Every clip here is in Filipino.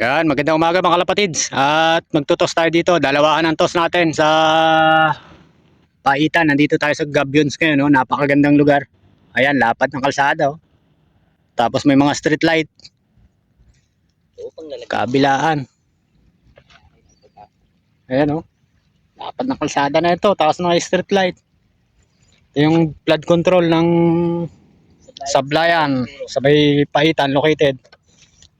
Yan, magandang umaga mga kalapatids. At magtutos tayo dito. Dalawahan ang toss natin sa Paitan. Nandito tayo sa Gabions ngayon, no? Napakagandang lugar. Ayan, lapad ng kalsada, oh. Tapos may mga street light. Kabilaan. Ayan, oh. Lapad ng kalsada na ito. Tapos mga street light. Ito yung flood control ng Sablayan. Sabay Paitan located.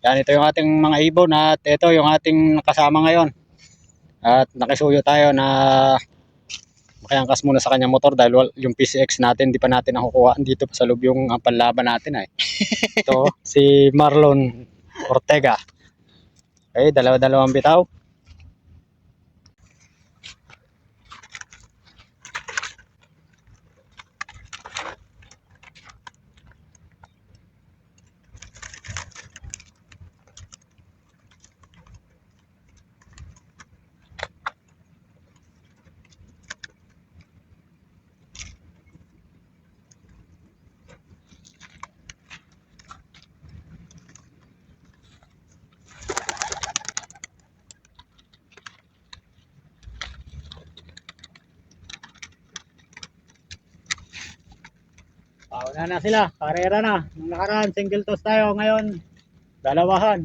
Yan, ito yung ating mga ibon at ito yung ating kasama ngayon. At nakisuyo tayo na makiangkas muna sa kanyang motor dahil yung PCX natin di pa natin nakukuha. Dito pa sa loob yung panlaban natin ay. Ito si Marlon Ortega. Okay, dalawa-dalawang bitaw. Pauna na sila, karera na. Nung nakaraan, single toss tayo. Ngayon, dalawahan.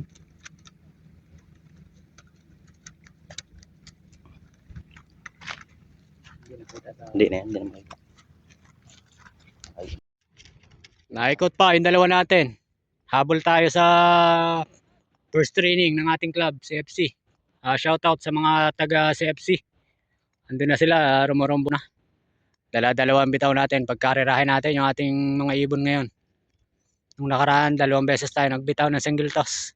Hindi na yan, hindi na makita. Naikot pa yung dalawa natin. Habol tayo sa first training ng ating club, CFC. Shoutout sa mga taga CFC. Andun na sila, rumorombo na. Dala-dalawang bitaw natin. Pagkarerahin natin yung ating mga ibon ngayon. Nung nakaraan, 2 beses tayo nagbitaw ng single toss.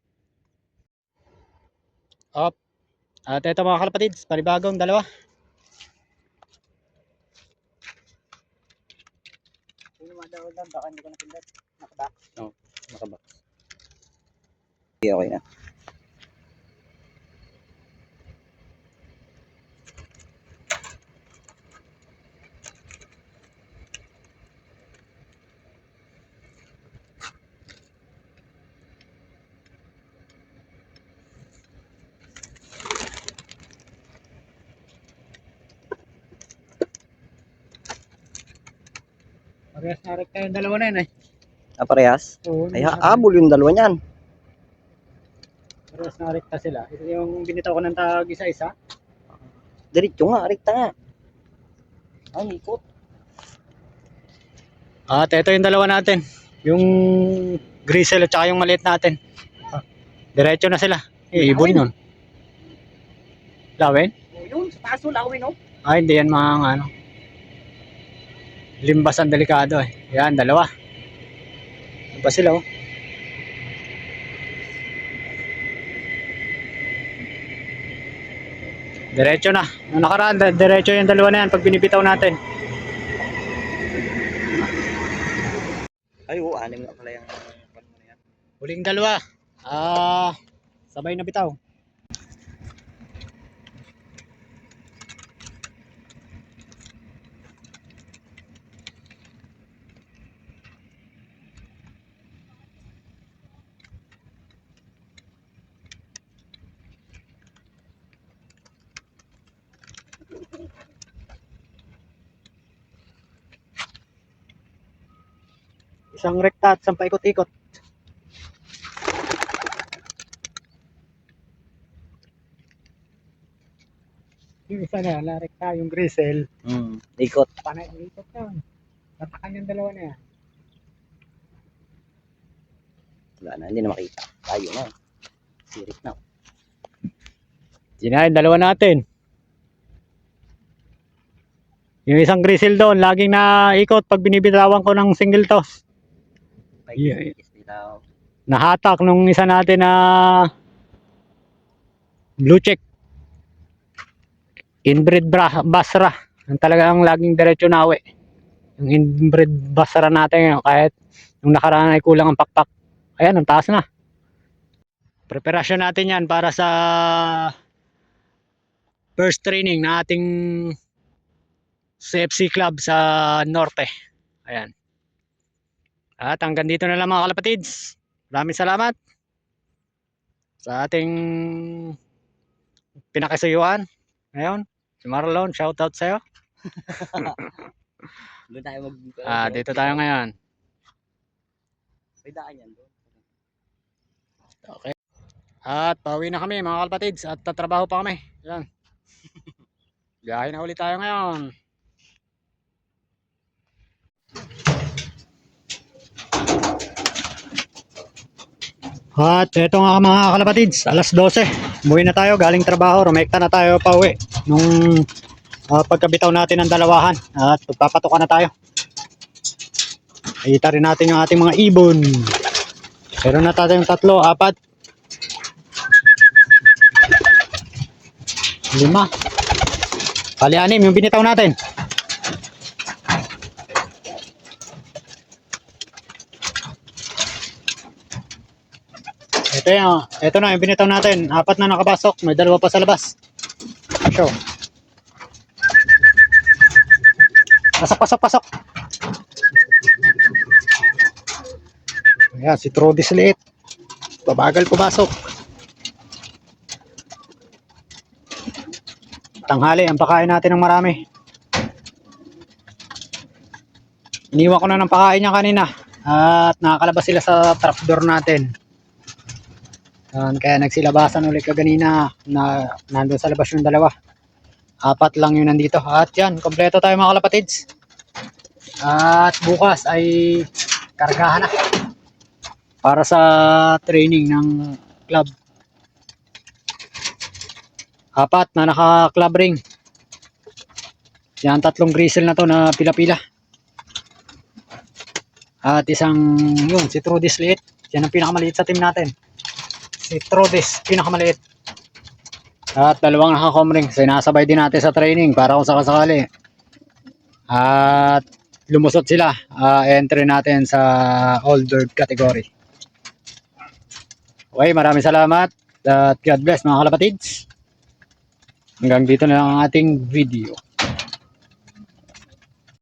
Up. At ito mga kalapatids, panibagong dalawa. Baka hindi ko napindot. Nakaback. Oo, nakabox. Okay, okay na. Parehas na rekta yung dalawa na yun eh. Parehas? Oo, Ay, habol yung dalawa niyan. parehas na rekta sila. Ito yung binitaw ko ng tag isa-isa. Diretso nga, rekta nga. Ay, ikot. At ito yung dalawa natin. Yung grizzle at saka yung maliit natin. Diretso na sila. Ibon yun. Lawin? O yun, sa taso, lawin o. Ay, hindi yan mga ano. Limbas ang delikado eh. Yan, dalawa. Ano pa sila oh. Diretso na. Nung nakaraan, diretso yung dalawa na yan pag binibitaw natin. Ay, oo, anim na pala yung yan. Huling dalawa. Sabay na bitaw. Isang rekta at isang paikot-ikot. Yung isa na, narekta yung grizzle. Ikot. Panay, ikot yun. Tatakan yung dalawa na yan. Wala na, hindi na makita. Tayo na. Sirit na. Yan yung dalawa natin. Yung isang grizzle doon, laging naikot pag binibitawan ko ng single toss. Yeah. Nahatak nung isa natin na blue check. Inbred Basra. Ang talagang laging diretso nawe. Yung inbred Basra natin kahit nung nakaraan ay kulang ang pakpak. Ayan, ang taas na. Preparasyon natin yan para sa first training na ating CFC club sa Norte. Ayan. At hanggang dito na lang mga kalapatids. Maraming salamat. sa ating pinakisuyuan. Ngayon, si Marlon, shoutout sa'yo. Doon tayo mag... Dito tayo ngayon. May daan yan doon. Okay. At pauwi na kami mga kalpatids at tatrabaho pa kami. Yan. Biyahe na ulit tayo ngayon. At eto nga mga kalapatids, alas 12. Umuwi na tayo, galing trabaho, rumekta na tayo pa uwi. Nung pagkabitaw natin ng dalawahan at pagpapatukan na tayo. Kita rin natin yung ating mga ibon. Meron na tayo yung 3, 4, 5. Bali 6 yung binitaw natin. Ito na yung binitaw natin. 4 na nakapasok, may 2 pa sa labas. So. Pasok. Ayan, si Trudis liit. Babagal pumasok. Tanghali, ang pakain natin ng marami. Iniwan ko na ng pakain niya kanina. At nakakalabas sila sa trapdoor natin. Kaya nagsilabasan ulit kaganina na nandun sa labas yung 2. 4 lang yun nandito. At yan, kompleto tayo mga kalapatids. At bukas ay kargahan na. Para sa training ng club. 4 na naka-club ring. Yan 3 gristle na to na pila-pila. At isang yun, si Trudis liit. Yan ang pinakamaliit sa team natin. Si Trudis, pinakamaliit. At 2 naka-com ring. Sinasabay din natin sa training para kung sakasakali. At lumusot sila. Entry natin sa old bird category. Okay, maraming salamat. At God bless mga kalapatids. Hanggang dito na lang ang ating video.